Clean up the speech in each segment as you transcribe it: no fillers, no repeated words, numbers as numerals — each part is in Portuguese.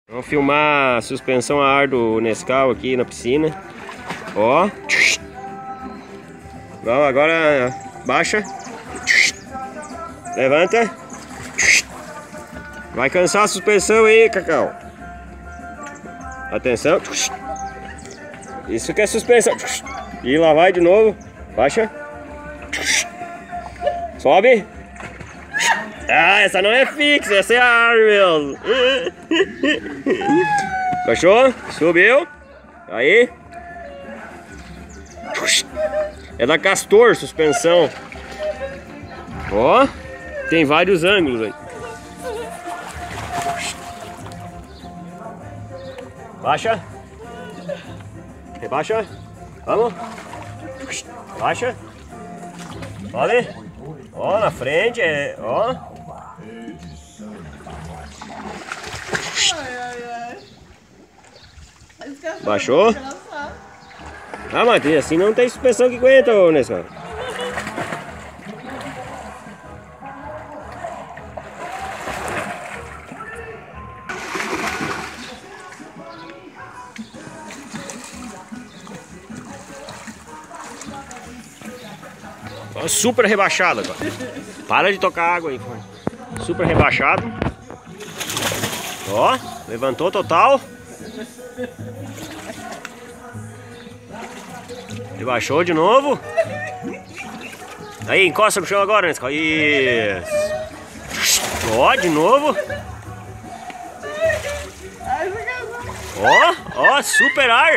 Vamos filmar a suspensão a ar do Nescau aqui na piscina. Ó. Vamos, agora baixa. Levanta. Vai cansar a suspensão aí, Cacau. Atenção. Isso que é suspensão. E lá vai de novo. Baixa. Sobe. Ah, essa não é fixa, essa é a ar mesmo. Baixou, subiu. Aí. É da Castor suspensão. Ó, tem vários ângulos aí. Baixa. Rebaixa. Vamos. Baixa. Sobe. Ó, na frente, ó. Baixou? Ah, Matheus, assim não tem suspensão que aguenta, ô Nescau. Super rebaixado agora. Para de tocar água aí. Super rebaixado. Ó, levantou total. Rebaixou de novo. Aí, encosta no chão agora, Nescau. Isso. Ó, de novo. Ó, super ar.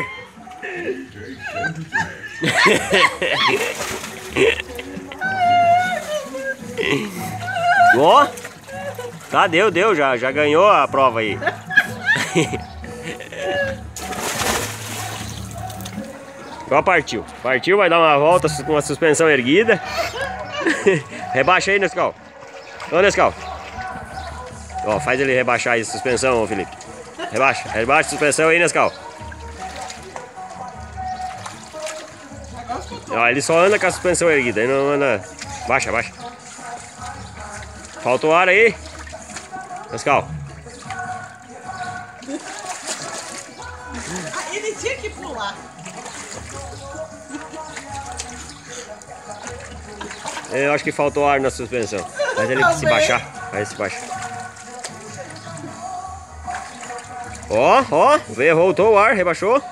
Ó, tá, deu, já ganhou a prova aí. Ó, partiu, vai dar uma volta com a suspensão erguida. Rebaixa aí, Nescau. Ô, Nescau. Ó, faz ele rebaixar aí a suspensão, ô Felipe. Rebaixa a suspensão aí, Nescau. Ó, ele só anda com a suspensão erguida, ele não anda. Baixa. Faltou ar aí, Nescau. Ele tinha que pular. Eu acho que faltou ar na suspensão. Faz ele se baixar. Faz se baixar. Ó, veio, voltou o ar, rebaixou.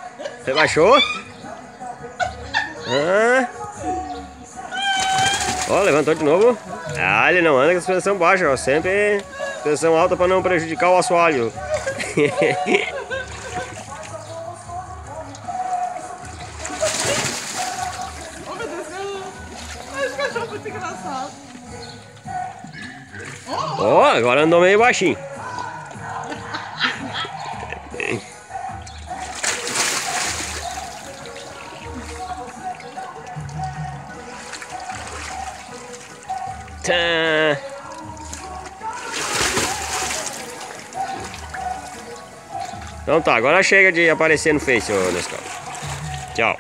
Ó, levantou de novo. Ah, ele não anda com a suspensão baixa, ó. Sempre suspensão alta para não prejudicar o assoalho. Oh, meu Deus, esse cachorro muito engraçado. Ó, agora andou meio baixinho. Tã. Então tá, agora chega de aparecer no Face, ô Nescau. Tchau.